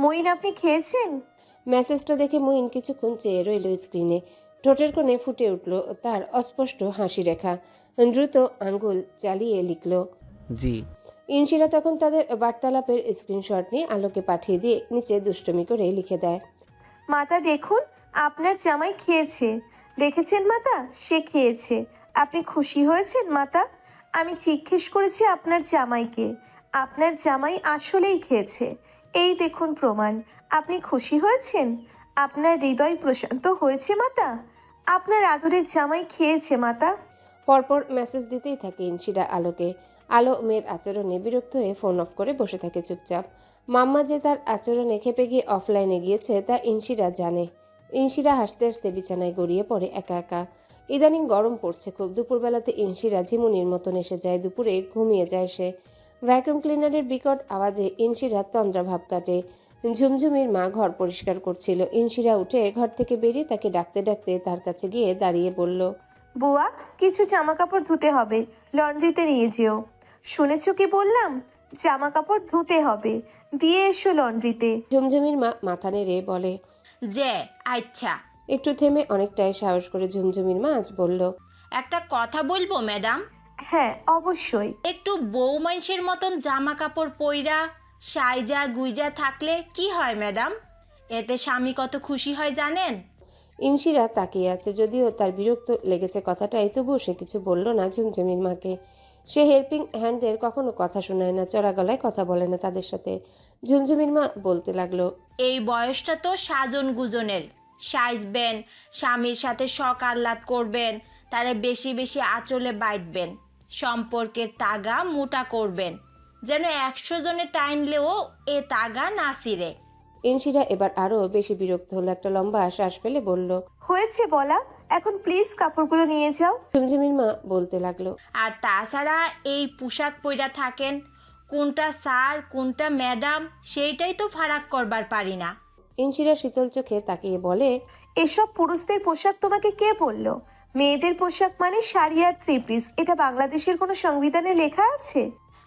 মঈন, আপনি খেয়েছেন? মেসেজটা দেখে মঈন কিছুক্ষণ চেয়ে রইল স্ক্রিনে। ঠোঁটের কোণে ফুটে উঠল তার অস্পষ্ট হাসি রেখা। দ্রুত আঙ্গুল চালিয়ে লিখল জি। ইনশিরা তখন তাদের বার্তালাপের স্ক্রিনশট নিয়ে আলোকে পাঠিয়ে দিয়ে নিচে দুষ্টমি করে লিখে দেয়, মাতা দেখুন, আপনার জামাই খেয়েছে। দেখেছেন মাতা, সে খেয়েছে। আপনি খুশি হয়েছেন মাতা? আমি জিজ্ঞেস করেছি আপনার জামাইকে, আপনার জামাই আসলেই খেয়েছে। এই দেখুন প্রমাণ। আপনি খুশি হয়েছেন? আপনার হৃদয় প্রশান্ত হয়েছে মাতা? আপনার আদরের জামাই খেয়েছে মাতা। পরপর মেসেজ দিতেই থাকে ইনশিরা আলোকে। আলো মেয়ের আচরণে বিরক্ত হয়ে ফোন অফ করে বসে থাকে চুপচাপ। মাম্মা যে তার আচরণে খেপে গিয়ে অফলাইনে গিয়েছে তা ইনশিরা জানে। ইনশিরা হাসতে হাসতে বিছানায় গড়িয়ে পড়ে একা একা। ইদানিং গরম পড়ছে খুব। দুপুরবেলাতে ইনশিরা ঝিমুনির মতন এসে যায়, দুপুরে ঘুমিয়ে যায় সে। ভ্যাকুয়াম ক্লিনারের বিকট আওয়াজে ইনশিরা তন্দ্রা ভাব কাটে। ঝুমঝুমির মা ঘর পরিষ্কার করছিল। ইনশিরা উঠে ঘর থেকে বেরিয়ে তাকে ডাকতে ডাকতে তার কাছে গিয়ে দাঁড়িয়ে বলল, বুয়া, কিছু জামা কাপড় ধুতে হবে, লন্ড্রিতে নিয়ে যেও। শুনেছো কি বললাম? জামা কাপড় ধুতে হবে, দিয়ে এসো লন্ড্রিতে। ঝুমঝুমির মা মাথা নেড়ে বলে, যে আচ্ছা। একটু থেমে অনেকটাই সাহস করে ঝুমঝুমির মা আজ বলল, একটা কথা বলবো ম্যাডাম? হ্যাঁ, অবশ্যই। একটু বউ মানুষের মতন জামা কাপড় পইরা সাইজা গুইজা থাকলে কি হয় ম্যাডাম? এতে স্বামী কত খুশি হয় জানেন? ইনশিরা তাকিয়ে আছে। যদিও তার বিরক্ত লেগেছে কথাটাই, তবুও সে কিছু বলল না ঝুমঝুমির মাকে। সে হেল্পিং হ্যান্ডদের কখনো কথা শোনায় না, চড়া গলায় কথা বলে না তাদের সাথে। ঝুমঝুমির মা বলতে লাগলো, এই বয়সটা তো সাজন গুজনের। সাইজবেন, স্বামীর সাথে শখ আহ্লাদ করবেন, তারে বেশি বেশি আঁচলে বাইটবেন, সম্পর্কের তাগা মোটা করবেন, যেন 100 জনে টাইনলেও এ তাগা না ছিঁড়ে। ইনশিরা এবার আরো বেশি বিরক্ত হলো। একটা লম্বা শ্বাস ফেলে বলল, হয়েছে বলা, এখন প্লিজ কাপড়গুলো নিয়ে যাও। ঝুমঝুমির মা বলতে লাগলো, আর তাছাড়া এই পোশাক পইরা থাকেন, কোনটা স্যার কোনটা ম্যাডাম সেইটাই তো ফারাক করবার পারি না। ইনশিরা শীতল চোখে তাকিয়ে বলে, এসব পুরুষদের পোশাক তোমাকে কে বললো? মেয়েদের পোশাক মানে শাড়ি আর থ্রি পিস। এটা বাংলাদেশের কোনো সংবিধানে লেখা আছে?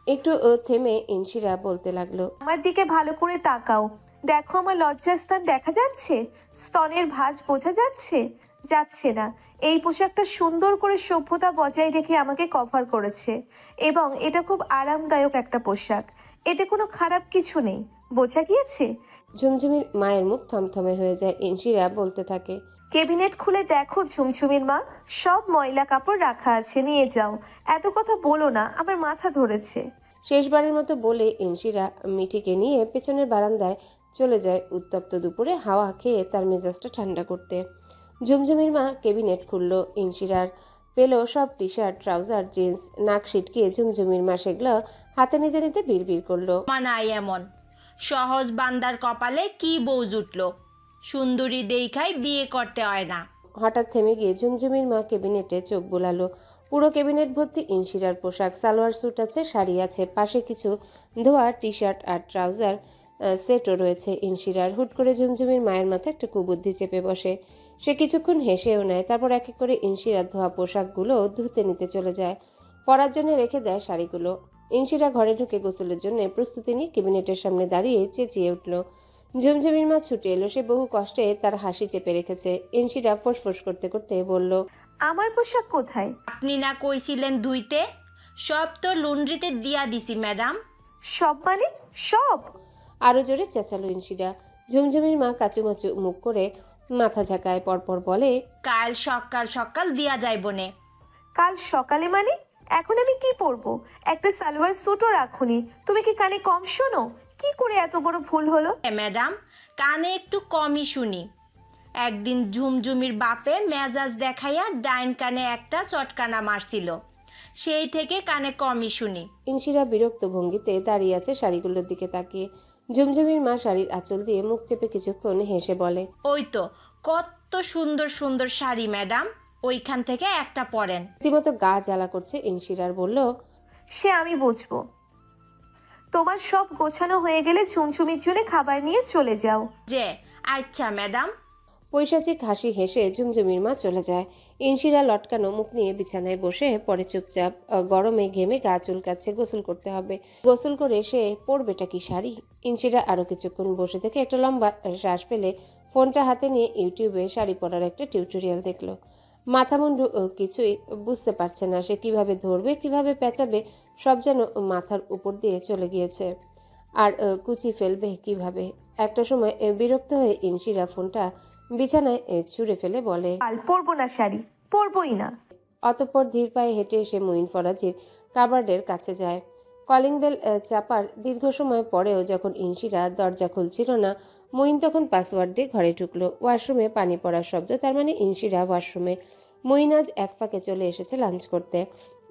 একটু থেমে ইনশিরা বলতে লাগলো, আমার দিকে ভালো করে তাকাও। দেখো, আমার লজ্জাস্থান দেখা যাচ্ছে? স্তনের ভাঁজ বোঝা যাচ্ছে? যাচ্ছে না। এই পোশাকটা সুন্দর করে সভ্যতা বজায় রেখে আমাকে কভার করেছে, এবং এটা খুব আরামদায়ক একটা পোশাক। এতে কোনো খারাপ কিছু নেই, বোঝা গিয়েছে? ঝুমঝুমির মায়ের মুখ থমথমে হয়ে যায়। ইনশিরা বলতে থাকে, ক্যাবিনেট খুলে দেখো ঝুমঝুমির মা, সব ময়লা কাপড় রাখা আছে, নিয়ে যাও। এত কথা বলো না, আমার মাথা ধরেছে। শেষবারের মতো বলে ইনশিরা মিঠিকে নিয়ে পেছনের বারান্দায় চলে যায় উত্তপ্ত দুপুরে হাওয়া খেয়ে তার মেজাজটা ঠান্ডা করতে। ঝুমঝুমির মা ক্যাবিনেট খুলল। ইনশিরার পেল সব টি শার্ট, ট্রাউজার, জিন্স। নাক সিটকে ঝুমঝুমির মা সেগুলো হাতে নিতে নিতে বিড়বিড় করলো, মানাই এমন সহজ বান্দার কপালে কি বউ জুটলো, সুন্দরী দেখাই বিয়ে করতে হয় না। হঠাৎ থেমে গিয়ে ঝুমঝুমির মা ক্যাবিনেটে চোখ বোলালো। পুরো ক্যাবিনেট ভর্তি ইনশিরার পোশাক, সালোয়ার স্যুট আছে, শাড়ি আছে, পাশে কিছু ধোয়া টি শার্ট আর ট্রাউজার সেটও রয়েছে ইনশিরার। হুট করে ঝুমঝুমির মায়ের মাথায় একটা কুবুদ্ধি চেপে বসে। সে কিছুক্ষণ হেসেও নেয়, তারপর এক এক করে ইনশিরার ধোয়া পোশাকগুলো ধুতে নিতে চলে যায়। পরার জন্য রেখে দেয় শাড়িগুলো। ইনশিরা ঘরে ঢুকে গোসলের জন্য প্রস্তুতি নিয়ে ক্যাবিনেটের সামনে দাঁড়িয়ে চেঁচিয়ে উঠল। ঝুমঝুমির মা ছুটে এলো। সে বহু কষ্টে তার হাসি চেপে রেখেছে। ইনশিরা ফোঁস করতে করতে বলল, আমার পোশাক কোথায়? আপনি না কইছিলেন ধুইতে? সব তো লন্ড্রিতে দিয়া দিছি ম্যাডাম। সব মানে? সব? আরো জোরে চেঁচালো ইনশিরা। ঝুমঝুমির মা কাচুমাচু মুখ করে মাথা ঝাঁকায়, পরপর বলে, কাল সকাল সকাল দিয়া যাইবনে। কাল সকালে মানে? এখন আমি কি পরবো? একটা সালোয়ার স্যুটও রাখুনি। তুমি কি কানে কম শোনো? কি করে এত বড় ভুল হলো? ম্যাডাম, কানে একটু কমই শুনি। একদিন ঝুমঝুমির বাপে মেজাজ দেখাইয়া ডাইন কানে একটা চটকানা মারছিল, সেই থেকে কানে কমই শুনি। ইনশিরা বিরক্ত ভঙ্গিতে দাঁড়িয়ে আছে শাড়িগুলোর দিকে তাকিয়ে। ঝুমঝুমির মা শাড়ির আঁচল দিয়ে মুখ চেপে কিছুক্ষণ হেসে বলে, ওই তো কত সুন্দর সুন্দর শাড়ি ম্যাডাম, ওইখান থেকে একটা পরেন। রীতিমতো গা জ্বালা করছে ইনশিরার। বলল, সে আমি বুঝবো। তোমার সব গোছানো হয়ে গেলে ঝুমঝুমির জন্য খাবার নিয়ে চলে যাও। যে আচ্ছা ম্যাডাম। পৈশাচিক হাসি হেসে ঝুমঝুমির মা চলে যায়। ইনশিরা লটকানো মুখ নিয়ে বিছানায় বসে পরে চুপচাপ। গরমে ঘেমে গা চুলকাচ্ছে, গোসল করতে হবে। গোসল করে সে পরবেটা কি শাড়ি? ইনশিরা আরো কিছুক্ষণ বসে থেকে একটা লম্বা শ্বাস ফেলে ফোনটা হাতে নিয়ে ইউটিউবে শাড়ি পরার একটা টিউটোরিয়াল দেখলো। মাথা মুন্ডু কিছুই বুঝতে পারছে না, সে কিভাবে ধরবে, কিভাবে পেঁচাবে, সব যেন মাথার উপর দিয়ে চলে গিয়েছে। আর কুচি ফেলবে কিভাবে? একটা সময় বিরক্ত হয়ে ইনশিরা ফোনটা বিছানায় ছুঁড়ে ফেলে বলে, কাল পরবো না শাড়ি, পরবই না। অতঃপর ধীর পায়ে হেঁটে এসে মুইন ফরাজির কাবার্ডের কাছে যায়। কলিং বেল চাপার দীর্ঘ সময় পরেও যখন ইনশিরা দরজা খুলছিল না, মুইন তখন পাসওয়ার্ড দিয়ে ঘরে ঢুকলো। ওয়াশরুমে পানি পড়ার শব্দ, তার মানে ইনশিরা ওয়াশরুমে। মুইন আজ এক ফাঁকে চলে এসেছে লাঞ্চ করতে।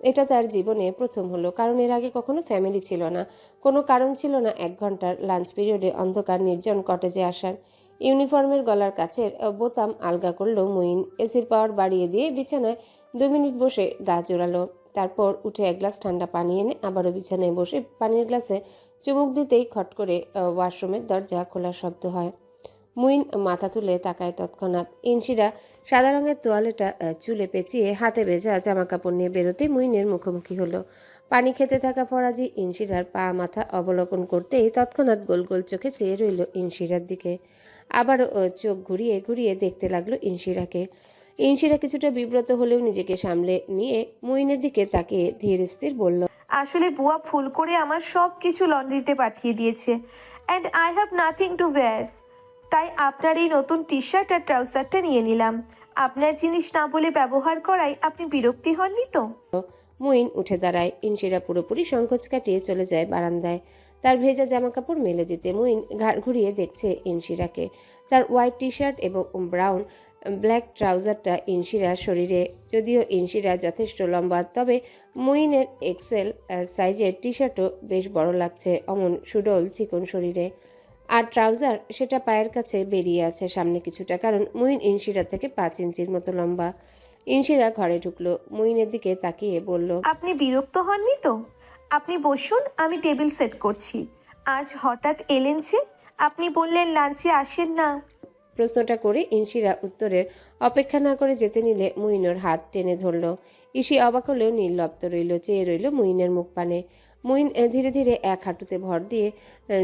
এটা তার জীবনে প্রথম হলো, কারণ এর আগে কখনো ফ্যামিলি ছিল না। কোনো কারণ ছিল না 1 ঘন্টার লাঞ্চ পিরিয়ডে অন্ধকার নির্জন কটেজে আসার। ইউনিফর্মের গলার কাছের বোতাম আলগা করলো মুইন। এসির পাওয়ার বাড়িয়ে দিয়ে বিছানায় 2 মিনিট বসে গা জোড়ালো। তারপর উঠে 1 গ্লাস ঠান্ডা পানি এনে আবারও বিছানায় বসে পানির গ্লাসে চুমুক দিতেই খট করে ওয়াশরুমের দরজা খোলার শব্দ হয়। মুইন মাথা তুলে তাকায় তৎক্ষণাৎ। ইনশিরা সাদা রঙের তোয়ালেটা চুলে পেঁচিয়ে হাতে ভেজা জামা কাপড় নিয়ে বেরোতে মুইনের মুখোমুখি হলো। পানি খেতে থাকা ফরাজি ইনশিরার পা মাথা অবলোকন করতেই তৎক্ষণাৎ গোল গোল চোখে চেয়ে রইল ইনশিরার দিকে। আবারও চোখ ঘুরিয়ে ঘুরিয়ে দেখতে লাগলো ইনশিরাকে। ইনশিরা কিছুটা বিব্রত হলেও নিজেকে সামলে নিয়ে মুইনের দিকে তাকিয়ে ধীর স্থির বলল, আসলে বুয়া ভুল করে আমার সব কিছু লন্ড্রিতে পাঠিয়ে দিয়েছে, and I have nothing to wire. তাই আপনার এই নতুন টি শার্ট আর ট্রাউজারটা নিয়ে নিলাম। আপনার জিনিস না বলে ব্যবহার করায় আপনি বিরক্তি হননি তো? মুইন উঠে দাঁড়ায়। ইনশিরা পুরোপুরি সংকোচ কাটিয়ে চলে যায় বারান্দায় তার ভেজা জামা কাপড় মেলে দিতে। মুইন ঘাড় ঘুরিয়ে দেখছে ইনশিরাকে। তার হোয়াইট টি শার্ট এবং ব্রাউন ব্ল্যাক ট্রাউজারটা ইনশিরার শরীরে। যদিও ইনশিরা যথেষ্ট লম্বা, তবে মুইনের এক্সেল সাইজের টি শার্টও বেশ বড় লাগছে অমন সুডল চিকন শরীরে। আর ট্রাউজার সেটা পায়ের কাছে বেরিয়ে আছে সামনে কিছুটা, কারণ মুইন ইনশিরা থেকে 5 ইঞ্চির মতো লম্বা। ইনশিরা ঘরে ঢুকলো, মুইনের দিকে তাকিয়ে বলল, আপনি বিরক্ত হননি তো? আপনি বসুন, আমি টেবিল সেট করছি। আজ হঠাৎ এলেন যে? আপনি বললেন লাঞ্চে আসেন না। প্রশ্নটা করে ইনশিরা উত্তরের অপেক্ষা না করে যেতে নিলে মুইনের হাত টেনে ধরল। ইসি অবাক হলেও নির্লপ্ত রইল, চেয়ে রইল মুইনের মুখ পানে। মুইন ধীরে ধীরে এক হাঁটুতে ভর দিয়ে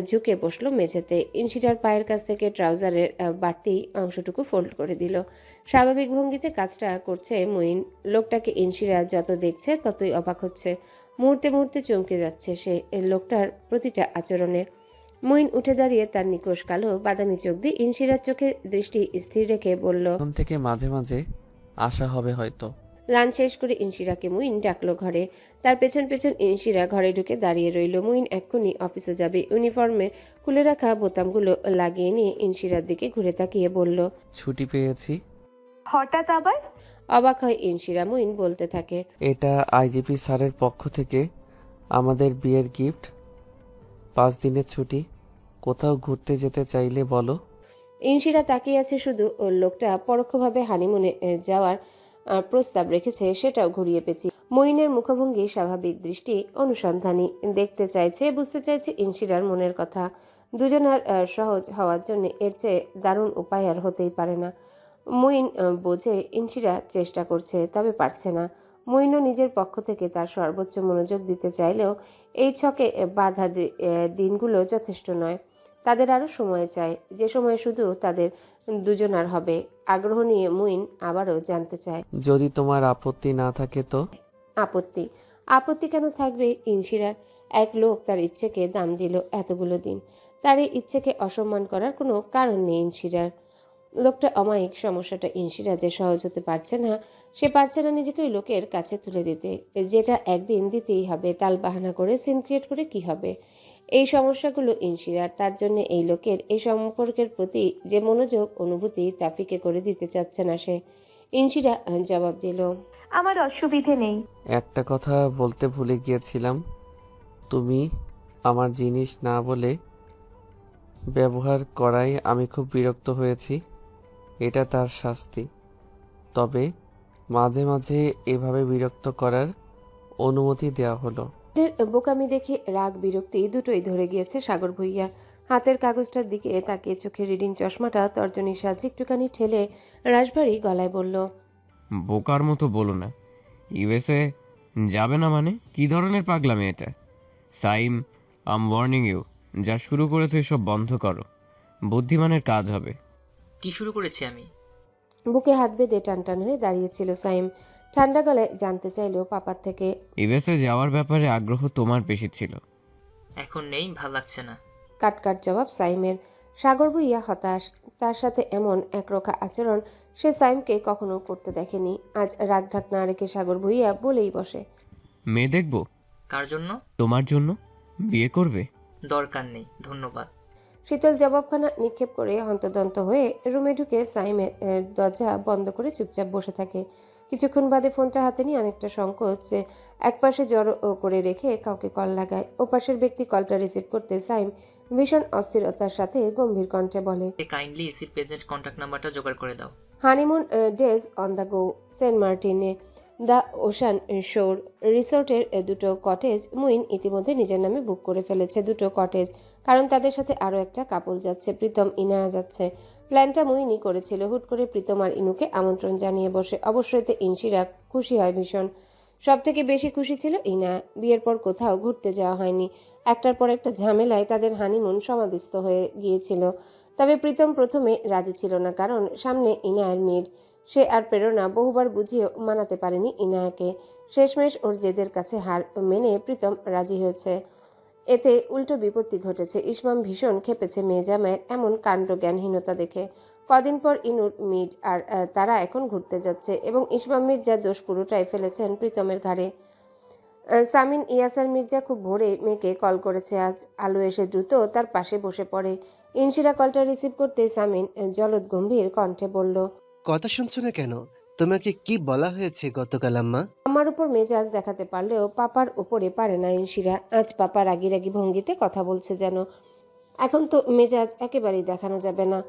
ঝুঁকে বসলো মেঝেতে। ইনশিরার পায়ের কাছ থেকে ট্রাউজারের বাড়তি অংশটুকু ফোল্ড করে দিল। স্বাভাবিক ভঙ্গিতে কাজটা করছে মুইন। লোকটাকে ইনশিরা যত দেখছে ততই অবাক হচ্ছে। মুহূর্তে মুহূর্তে চমকে যাচ্ছে সে লোকটার প্রতিটা আচরণে। মুইন উঠে দাঁড়িয়ে তার নিকোষ কালো বাদামি চোখ দিয়ে ইনশিরার চোখে দৃষ্টি স্থির রেখে বলল, এখন থেকে মাঝে মাঝে আসা হবে হয়তো। লাঞ্চ শেষ করে ইনশিরাকে মুইন ডাকলো ঘরে। তার পেছন পেছন ইনশিরা ঘরে ঢুকে দাঁড়িয়ে রইল। মুইন এক্ষুনি অফিসে যাবে। ইউনিফর্মে খুলে রাখা বোতামগুলো লাগিয়ে নিয়ে ইনশিরার দিকে ঘুরে তাকিয়ে বলল, ছুটি পেয়েছি। হঠাৎ আবার? অবাক হয় ইনশিরা। মুইন বলতে থাকে, এটা আইজিপি স্যারের পক্ষ থেকে আমাদের বিয়ের গিফট। 5 দিনের ছুটি। কোথাও ঘুরতে যেতে চাইলে বলো। ইনশিরা তাকিয়ে আছে শুধু। লোকটা পরোক্ষভাবে হানিমুনে যাওয়ার প্রস্তাব রেখেছে, সেটাও ঘুরিয়ে পেয়েছি। মুইনের মুখভঙ্গি স্বাভাবিক, দৃষ্টি অনুসন্ধানী। দেখতে চাইছে, বুঝতে চাইছে ইনশিরার মনের কথা। দুজনার সহজ হওয়ার জন্য এর চেয়ে দারুণ উপায় আর হতেই পারে না। মুইন বোঝে ইনশিরা চেষ্টা করছে, তবে পারছে না। মুইনও নিজের পক্ষ থেকে তার সর্বোচ্চ মনোযোগ দিতে চাইলেও এই ছকে বাধা দিনগুলো যথেষ্ট নয়। তাদের আরও সময় চাই, যে সময় শুধু তাদের দুজনার হবে। আগ্রহ নিয়ে মুইন আবারও জানতে চায়, যদি তোমার আপত্তি না থাকে তো। আপত্তি? আপত্তি কেন থাকবে ইনশিরার? এক লোক তার ইচ্ছেকে দাম দিল এতগুলো দিন। তার এই ইচ্ছেকে অসম্মান করার কোনো কারণ নেই ইনশিরার। লোকটা অমায়িক। সমস্যাটা ইনশিরা যে সহজ হতে পারছে না। সে পারছে না নিজেকে ওই লোকের কাছে তুলে দিতে, যেটা একদিন দিতেই হবে। তাল বাহানা করে সিন ক্রিয়েট করে কি হবে? এই সমস্যাগুলো ইনশিরার। তার জন্য এই লোকের এই সম্পর্কের প্রতি যে মনোযোগ অনুভূতি তা ফিকে করে দিতে চাচ্ছে না সে। ইনশিরা জবাব দিল, আমার অসুবিধে নেই। একটা কথা বলতে ভুলে গিয়েছিলাম। তুমি আমার জিনিস না বলে ব্যবহার করায় আমি খুব বিরক্ত হয়েছি। এটা তার শাস্তি। তবে মাঝে মাঝে এভাবে বিরক্ত করার অনুমতি দেওয়া হলো। বোকামি দেখে রাগ বিরক্তি দুটোই ধরে গিয়েছে সাগর ভুইয়ার। হাতের কাগজটার দিকে তাকিয়ে চোখে রিডিং চশমাটা তর্জনীর সাহায্যে একটুখানি ঠেলে রাশভারী গলায় বলল, বোকার মতো বলো না। ইউএসএ যাবে না মানে? কি ধরনের পাগলামি এটা? সাইম, আম ওয়ার্নিং ইউ, যা শুরু করেছো সব বন্ধ করো। বুদ্ধিমানের কাজ হবে। কি শুরু করেছি আমি? বুকে হাত বেঁধে টানটান হয়ে দাঁড়িয়েছিল সাইম। ঠান্ডা গলায় জানতে চাইলো পাপার থেকে। ইউএসএ যাওয়ার ব্যাপারে আগ্রহ তোমার বেশি ছিল। এখন নেই, ভাল লাগছে না। কাটকাট জবাব সাইমের। সাগর ভুইয়া হতাশ। তার সাথে এমন একরোখা আচরণ সে সাইমকে কখনো করতে দেখেনি। আজ রাগঢাক না রেখে সাগর ভুইয়া বলেই বসে। মেয়ে দেখবো? কার জন্য? তোমার জন্য। বিয়ে করবে? দরকার নেই, ধন্যবাদ। শীতল জবাবখানা নিক্ষেপ করে হন্তদন্ত হয়ে রুমে ঢুকে সাইমের দরজা বন্ধ করে চুপচাপ বসে থাকে। কিছুক্ষণ বাদে ফোনটা হাতে নিয়ে অনেকটা সংকোচ একপাশে জড়ো করে রেখে কাউকে কল লাগায়। ওপাশের ব্যক্তি কলটা রিসিভ করতে সাইম ভীষণ অস্থিরতার সাথে গম্ভীর কণ্ঠে বলে, কাইন্ডলি এসির প্রেজেন্ট কন্ট্যাক্ট নাম্বারটা জোগাড় করে দাও। Honeymoon days on the go, saint মার্টিনে দ্য ওশান শোর রিসোর্টের দুটো কটেজ মুইন ইতিমধ্যে নিজের নামে বুক করে ফেলেছে। দুটো কটেজ, কারণ তাদের সাথে আরও একটা কাপল যাচ্ছে, প্রীতম ইনায়া যাচ্ছে। প্ল্যানটা মুইনই করেছিল। হুট করে প্রীতম আর ইনুকে আমন্ত্রণ জানিয়ে বসে। অবশ্যই এতে ইনশিরা খুশি হয় ভীষণ। সব থেকে বেশি খুশি ছিল ইনায়া। বিয়ের পর কোথাও ঘুরতে যাওয়া হয়নি। একটার পর একটা ঝামেলায় তাদের হানিমুন সমাধিস্থ হয়ে গিয়েছিল। তবে প্রীতম প্রথমে রাজি ছিল না, কারণ সামনে ইনায়ার মিড। সে আর প্রেরণা বহুবার বুঝিয়েও মানাতে পারেনি ইনায়াকে। শেষমেশ ওর জেদের কাছে হার মেনে প্রীতম রাজি হয়েছে। এতে উল্টো বিপত্তি ঘটেছে। ইসমাম ভীষণ খেপেছে মেয়ে জামাইয়ের এমন কাণ্ড জ্ঞানহীনতা দেখে। কদিন পর ইনুর মিড আর তারা এখন ঘুরতে যাচ্ছে, এবং ইসমাম মির্জা দোষ পুরোটাই ফেলেছেন প্রীতমের ঘাড়ে। সামিন ইয়াসার মির্জা খুব ভোরে মেয়েকে কল করেছে আজ। আলো এসে দ্রুত তার পাশে বসে পড়ে। ইনশিরা কলটা রিসিভ করতে সামিন জলদ গম্ভীর কণ্ঠে বলল, কথা শুনছো না কেন? তোমাকে কি বলা হয়েছে গতকাল আম্মা? আমার উপর মেজাজ দেখাতে পারলেও পাপার উপরে পারে না ইনশিরা। আজ পাপা রাগি রাগি ভঙ্গিতে কথা বলছে যেন। এখন তো মেজাজ একেবারেই দেখানো যাবে না।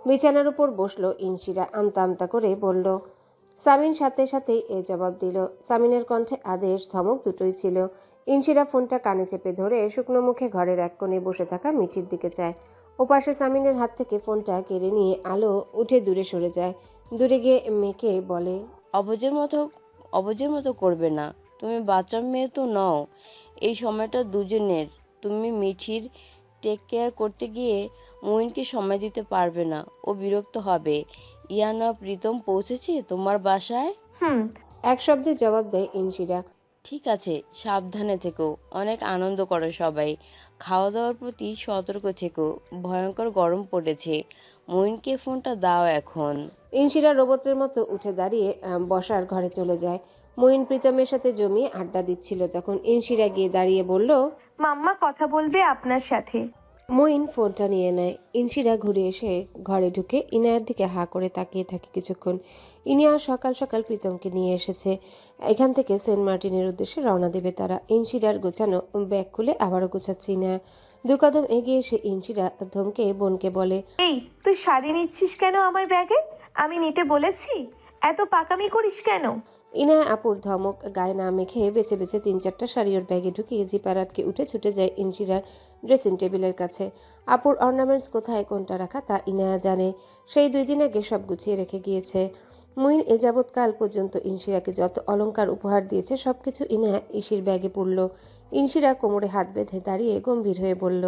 বিছানার উপর বসলো ইনশিরা, আমতা আমতা করে বলল। সামিন সাথে সাথেই এ জবাব দিল। সামিনের কণ্ঠে আদেশ ধমক দুটোই ছিল। ইনশিরা ফোনটা কানে চেপে ধরে শুকনো মুখে ঘরের এক কোণে বসে থাকা মিঠির দিকে চায়। ওপাশে সামিনের হাত থেকে ফোনটা কেড়ে নিয়ে আলো উঠে দূরে সরে যায়। দূরে গিয়ে মেয়েকে বলে, অবুঝের মতো করবে না। তুমি বাচ্চা মেয়ে তো নও। এই সময়টা দুজনের। তুমি মিঠির টেক কেয়ার করতে গিয়ে মুইনকে সময় দিতে পারবে না, ও বিরক্ত হবে। ইয়ানা প্রীতম পৌঁছেছে তোমার বাসায়? এক শব্দে জবাব দেয় ইনশিরা। ঠিক আছে, সাবধানে থেকো, অনেক আনন্দ করো সবাই। খাওয়া দাওয়ার প্রতি সতর্ক থেকো, ভয়ঙ্কর গরম পড়েছে। মুইনকে ফোনটা দাও এখন। ইনশিরা রোবটের মতো উঠে দাঁড়িয়ে বসার ঘরে চলে যায়। মুইন প্রীতমের সাথে জমিয়ে আড্ডা দিচ্ছিল। তখন ইনশিরা গিয়ে দাঁড়িয়ে বলল, মাম্মা কথা বলবে আপনার সাথে। মুইন ফোনটা নিয়ে নেয়। ইনশিরা ঘুরে এসে ঘরে ঢুকে ইনায়ার দিকে হা করে তাকিয়ে থাকে কিছুক্ষণ। ইনিয়া সকাল সকাল প্রীতমকে নিয়ে এসেছে। এখান থেকে সেন্ট মার্টিনের উদ্দেশ্যে রওনা দেবে তারা। ইনশিরার গোছানো ব্যাগ খুলে আবারও গোছাচ্ছে ইনায়া। দু কদম এগিয়ে এসে ইনশিরা ধমকে বোনকে বলে, এই তুই শাড়ি নিচ্ছিস কেন আমার ব্যাগে? আমি নিতে বলেছি? এত পাকামি করিস কেন? ইনায়া আপুর ধমক গায়ে না মেখে বেছে বেছে 3-4টা শাড়ি ওর ব্যাগে ঢুকিয়ে জিপার আটকে উঠে ছুটে যায় ইনশিরার ড্রেসিং টেবিলের কাছে। আপুর অর্নামেন্টস কোথায় কোনটা রাখা তা ইনায়া জানে। সেই 2 দিন আগে সব গুছিয়ে রেখে গিয়েছে। মুইন এ যাবৎকাল পর্যন্ত ইনশিরাকে যত অলংকার উপহার দিয়েছে সবকিছু ইনায়া ইসির ব্যাগে পড়ল। ইনশিরা কোমরে হাত বেঁধে দাঁড়িয়ে গম্ভীর হয়ে বলল,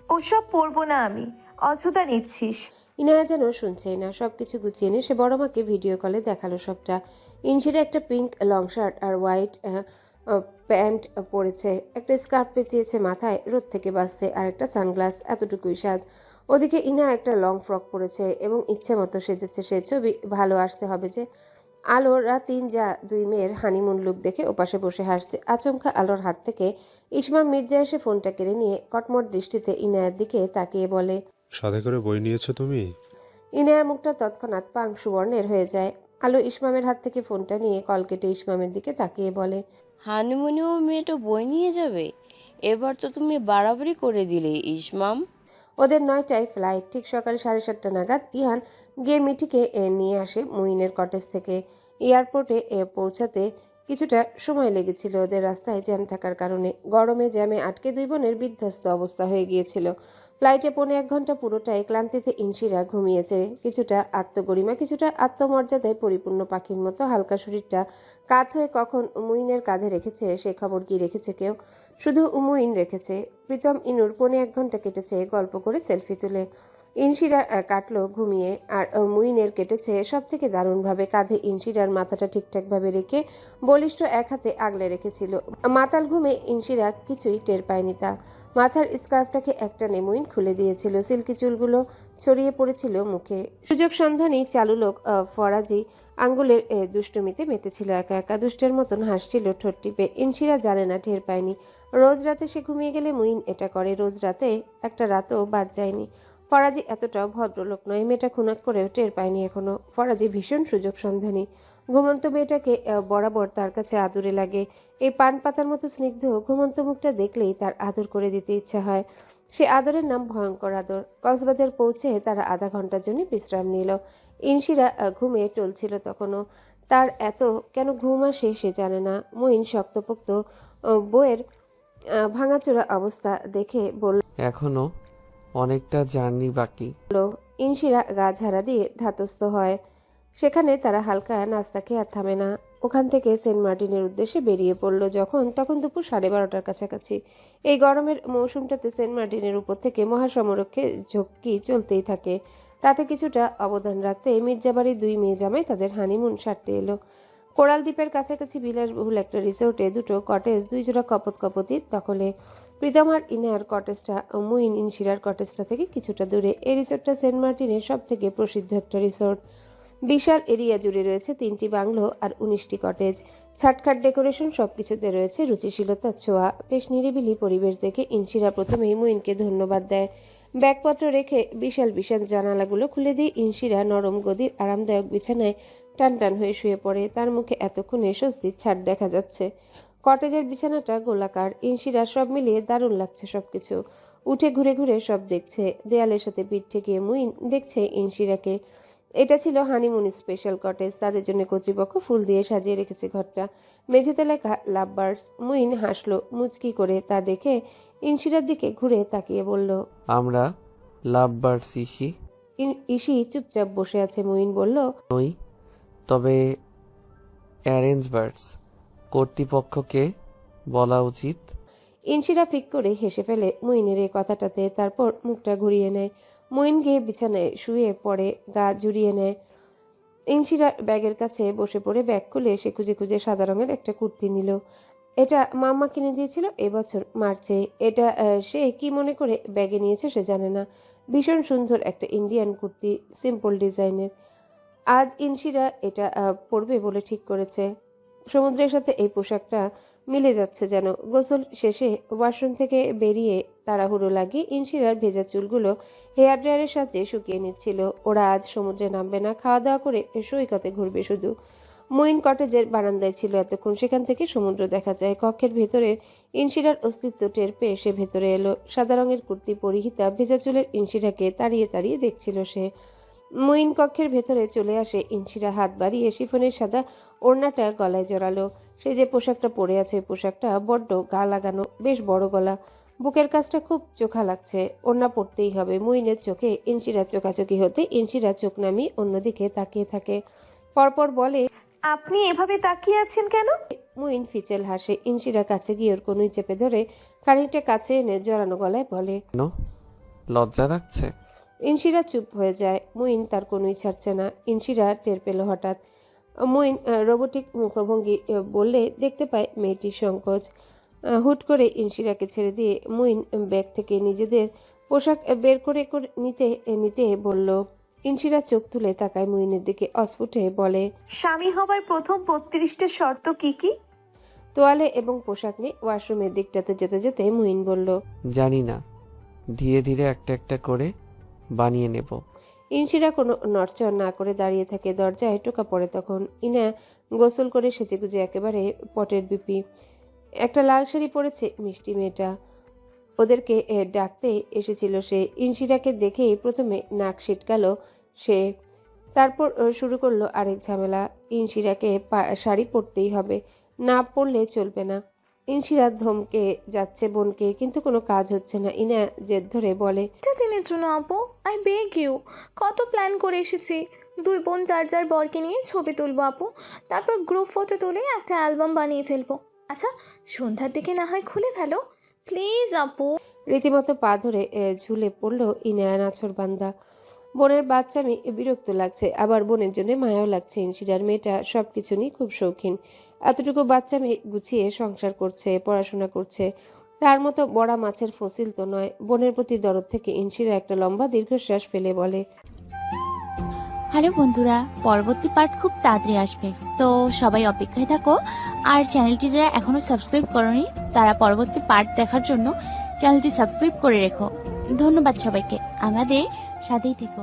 ওসব পরবো না আমি। অযথা নিচ্ছিস। ইনায়া যেন শুনছেই না। সবকিছু গুছিয়ে নিয়ে সে বড় মাকে ভিডিও কলে দেখালো সবটা। ইনশিরা একটা পিঙ্ক লং শার্ট আর হোয়াইট প্যান্ট পরেছে, একটা স্কার্ফ পেঁচিয়েছে মাথায় রোদ থেকে বাঁচতে, আর একটা সানগ্লাস, এতটুকুই সাজ। ওদিকে ইনা একটা লং ফ্রক পরেছে এবং ইচ্ছে মতো সেজেছে সে। ছবি ভালো আসতে হবে যে। আলোর রাতিন যা 2 মেয়ের হানিমুন লুক দেখে ওপাশে বসে হাসছে। আচমকা আলোর হাত থেকে ইসমাম মির্জা এসে ফোনটা কেড়ে নিয়ে কটমট দৃষ্টিতে ইনায়ার দিকে তাকিয়ে বলে, সাথে করে বই নিয়েছো তুমি? ইনায়া মুখটা তৎক্ষণাৎ পাংশু বর্ণের হয়ে যায়। আলো ইসমামের হাত থেকে ফোনটা নিয়ে কল কেটে ইসমামের দিকে তাকিয়ে বলে, হানিমুনেও মেয়েটা বই নিয়ে যাবে? এবার তো তুমি বাড়াবাড়ি করে দিলে ইসমাম। ওদের 9টায় ফ্লাইট। ঠিক সকাল 7:30 নাগাদ ইহান গিয়ে মিঠিকে নিয়ে আসে মুইনের কটেজ থেকে। এয়ারপোর্টে পৌঁছাতে কিছুটা সময় লেগেছিল ওদের, রাস্তায় জ্যাম থাকার কারণে। গরমে জ্যামে আটকে দুই বোনের বিধ্বস্ত অবস্থা হয়ে গিয়েছিল। ফ্লাইটে 1.5 ঘন্টা পুরোটাই ক্লান্তিতে ইনশিরা ঘুমিয়েছে। কিছুটা আত্মগরিমা, কিছুটা আত্মমর্যাদায় পরিপূর্ণ পাখির মতো হালকা শরীরটা কাত হয়ে কখন মুইনের কাঁধে রেখেছে সে খবর কি রেখেছে কেউ? শুধু মুইন রেখেছে। প্রীতম ইনুর 1.5 ঘন্টা কেটেছে গল্প করে সেলফি তুলে। ইনশিরা কাটলো ঘুমিয়ে, আর মুইনের কেটেছে সব থেকে দারুণভাবে। কাঁধে ইনশিরার মাথাটা ঠিকঠাকভাবে রেখে বলিষ্ঠ এক হাতে আগলে রেখেছিল। মাতাল ঘুমে ইনশিরা কিছুই টের পায়নি তা। মাথার স্কার্ফটাকে একটানে মুইন খুলে দিয়েছিল, সিল্কি চুলগুলো ছড়িয়ে পড়েছিল মুখে। সুযোগ সন্ধানী চালু লোক ফরাজি আঙ্গুলের দুষ্টুমিতে মেতেছিল একা একা, দুষ্টের মতন হাসছিল ঠোঁট টিপে। ইনশিরা জানে না, টের পায়নি। রোজ রাতে সে ঘুমিয়ে গেলে মুইন এটা করে, রোজ রাতে একটা রাতও বাদ যায়নি। ফরাজি এতটাও ভদ্রলোক নয়, মেয়েটা খুনাক করেও টের পায়নি এখনো। ফরাজি ভীষণ সুযোগ সন্ধানী। ঘুমন্ত মেয়েটাকে বরাবর তার কাছে আদুরে লাগে। এই পান পাতার মতো স্নিগ্ধ ঘুমন্ত মুখটা দেখলেই তার আদর করে দিতে ইচ্ছা হয়। সে আদরের নাম ভয়ঙ্কর আদর। কক্সবাজার পৌঁছে তারা আধা ঘন্টার জন্য বিশ্রাম নিল। ইনশিরা ঘুমে টলছিল তখনও। তার এত কেন ঘুম আসে সে জানে না। মুইন শক্তপোক্ত বইয়ের ভাঙাচোরা অবস্থা দেখে বলল, এখনো অনেকটা জার্নি বাকি। ইনশিরা গা ঝাড়া দিয়ে ধাতস্থ হয়। সেখানে তারা হালকা নাস্তা খেয়ে আর থামে না। ওখান থেকে সেন্ট মার্টিনের উদ্দেশ্যে বেরিয়ে পড়ল তখন দুপুর 12:30টার কাছাকাছি। এই গরমের মৌসুমটাতে সেন্ট মার্টিনের উপর থেকে মহাসমরক্ষে ঝক্কি চলতেই থাকে। তাতে কিছুটা অবদান রাখতে মির্জাবাড়ির 2 মেয়ে জামাই তাদের হানিমুন সারতে এলো। কোরাল দ্বীপের কাছাকাছি বিলাসবহুল একটা রিসোর্টে 2টো কটেজ, 2 জোড়া কপোতির দখলে। প্রীতম আর ইনার কটেজটা মুইন ইনশিরার কটেজটা থেকে কিছুটা দূরে। এই রিসোর্টটা সেন্ট মার্টিনের সব থেকে প্রসিদ্ধ একটা রিসোর্ট। বিশাল এরিয়া জুড়ে রয়েছে 3টি বাংলো আর 19টি কটেজ। ছাটখাট ডেকোরেশন, সবকিছুতে রয়েছে রুচিশীলতার ছোঁয়া। বেশ নিরিবিলি পরিবেশ দেখে ইনশিরা প্রথমেই মুইনকে ধন্যবাদ দেয়। ব্যাগপত্র রেখে বিশাল বিশাল জানালাগুলো খুলে দিয়ে ইনশিরা নরম গদির আরামদায়ক বিছানায় টান হয়ে শুয়ে পড়ে। তার মুখে এতক্ষণে স্বস্তির ছাড় দেখা যাচ্ছে। কটেজের বিছানাটা গোলাকার। ইনশিরা সব মিলিয়ে দারুণ লাগছে সবকিছু। উঠে ঘুরে ঘুরে সব দেখছে। দেয়ালের সাথে পিঠ ঠেকিয়ে মুইন দেখছে ইনশিরাকে। এটা ছিল হানিমুন স্পেশাল কটেজ। তাদের জন্য কর্তৃপক্ষ ফুল দিয়ে সাজিয়ে রেখেছে ঘরটা। মেঝেতে লেখা লাভ বার্ডস। মুইন হাসলো মুচকি করে তা দেখে। ইনশিরার দিকে ঘুরে তাকিয়ে বলল, আমরা লাভ বার্ডস ইসি ইসি চুপচাপ বসে আছে। মুইন বলল, নই, তবে অ্যারেঞ্জ বার্ডস। কর্তৃপক্ষকে বলা উচিত। ইনশিরা ফিক করে হেসে ফেলে মুইনের এই কথাটাতে। তারপর মুখটা ঘুরিয়ে নেয়। মুইন গিয়ে বিছানায় শুয়ে পড়ে, গা জুড়িয়ে নেয়। ইনশিরা ব্যাগের কাছে বসে পড়ে ব্যাগ খুলে সে খুঁজে খুঁজে সাদা রঙের একটা কুর্তি নিল। এটা মাম্মা কিনে দিয়েছিল এবছর মার্চে। এটা সে কি মনে করে ব্যাগে নিয়েছে সে জানে না। ভীষণ সুন্দর একটা ইন্ডিয়ান কুর্তি, সিম্পল ডিজাইনের। আজ ইনশিরা এটা পরবে বলে ঠিক করেছে। সমুদ্রের সাথে এই পোশাকটা মিলে যাচ্ছে যেন। গোসল শেষে ওয়াশরুম থেকে বেরিয়ে তাড়াহুড়ো লাগিয়ে ইনশিরার ভেজা চুলগুলো হেয়ার ড্রায়ারের সাহায্যে শুকিয়ে নিচ্ছিল। ওরা আজ সমুদ্রে নামবে না, খাওয়া দাওয়া করে সৈকতে ঘুরবে শুধু। মুইন কটেজের বারান্দায় ছিল এতক্ষণ। সেখান থেকে সমুদ্র দেখা যায়। কক্ষের ভেতরে ইনশিরার অস্তিত্ব টের পেয়ে সে ভেতরে এলো। সাদা রঙের কুর্তি পরিহিতা ভেজা চুলের ইনশিরাকে তাড়িয়ে তাড়িয়ে দেখছিল সে। মুইন কক্ষের ভেতরে চলে আসে। ইনশিরা হাত বাড়িয়ে শিফনের সাদা ওড়নাটা গলায় জড়ালো। সে যে পোশাকটা পরে আছে পোশাকটা বড্ড গা লাগানো, বেশ বড় গলা। বুকের কাজটা খুব চোখা লাগছে। ওড়না পড়তেই হবে। মুইনের চোখে ইনশিরার চোখাচোখি হতে ইনশিরা চোখ নামিয়ে অন্যদিকে তাকিয়ে থাকে। পরপর বলে, আপনি এভাবে তাকিয়ে আছেন কেন? মুইন ফিচেল হাসে। ইনশিরা কাছে গিয়ে ওর কনুই চেপে ধরে খানিকটা কাছে এনে জড়ানো গলায় বলে, কেন লজ্জা লাগছে? ইনশিরা চুপ হয়ে যায়। মুইন তার কনুই ছাড়ছে না। ইনশিরা টের পেল হঠাৎ। মুইন রোবোটিক মুখভঙ্গি বললে দেখতে পায় মেয়েটির সংকোচ। হুট করে ইনশিরাকে ছেড়ে দিয়ে মুইন ব্যাগ থেকে নিজেদের পোশাক বের করে নিতে নিতে বলল। ইনশিরা চোখ তুলে তাকায় মুইনের দিকে, অস্ফুটে বলে, স্বামী হবার প্রথম 32টা শর্ত কি কি? তোয়ালে এবং পোশাক নিয়ে ওয়াশরুমের দিকটাতে যেতে যেতে মুইন বলল, জানি না, ধীরে ধীরে একটা একটা করে বানিয়ে নেব। ইনশিরা কোনো নড়চড় না করে দাঁড়িয়ে থাকে। দরজায় টোকা পড়ে তখন। ইনা গোসল করে সেজেগুজে একেবারে পটের বিপি। একটা লাল শাড়ি পরেছে মিষ্টি মেয়েটা। ওদেরকে ডাকতে এসেছিল সে। ইনশিরাকে দেখেই প্রথমে নাক সিটকালো সে। তারপর শুরু করলো আরেক ঝামেলা। ইনশিরাকে শাড়ি পরতেই হবে। না পড়লে চলবে না। ইনশিরা ধমকে যাচ্ছে বোনকে, কিন্তু কোনো কাজ হচ্ছে না। ইনা জেদ ধরে বলে, একটা দিনের জন্য আপু, আই বেগ ইউ। কত প্ল্যান করে এসেছি, 2 বোন যার যার বরকে নিয়ে ছবি তুলবো আপু, তারপর গ্রুপ ফটো তুলে একটা অ্যালবাম বানিয়ে ফেলবো। আচ্ছা, সন্ধ্যার দিকে না হয় খুলে ফেলো প্লিজ আপু। রীতিমতো পা ধরে ঝুলে পড়লো ইনায়া নাছোড়বান্দা। বোনের বাচ্চামি বিরক্ত লাগছে, আবার বোনের জন্য মায়াও লাগছে। ইনশিরার মেয়েটা সবকিছু নিয়ে খুব শৌখিন। এতটুকু বাচ্চামি গুছিয়ে সংসার করছে, পড়াশোনা করছে, তার মতো বড়া মাছের ফসিল তো নয়। বোনের প্রতি দরদ থেকে ইনশিরা একটা লম্বা দীর্ঘশ্বাস ফেলে বলে, হ্যালো বন্ধুরা, পরবর্তী পার্ট খুব তাড়াতাড়ি আসবে, তো সবাই অপেক্ষায় থাকো। আর চ্যানেলটি যারা এখনো সাবস্ক্রাইব করোনি তারা পরবর্তী পার্ট দেখার জন্য চ্যানেলটি সাবস্ক্রাইব করে রেখো। ধন্যবাদ সবাইকে, আমাদের সাথেই থেকো।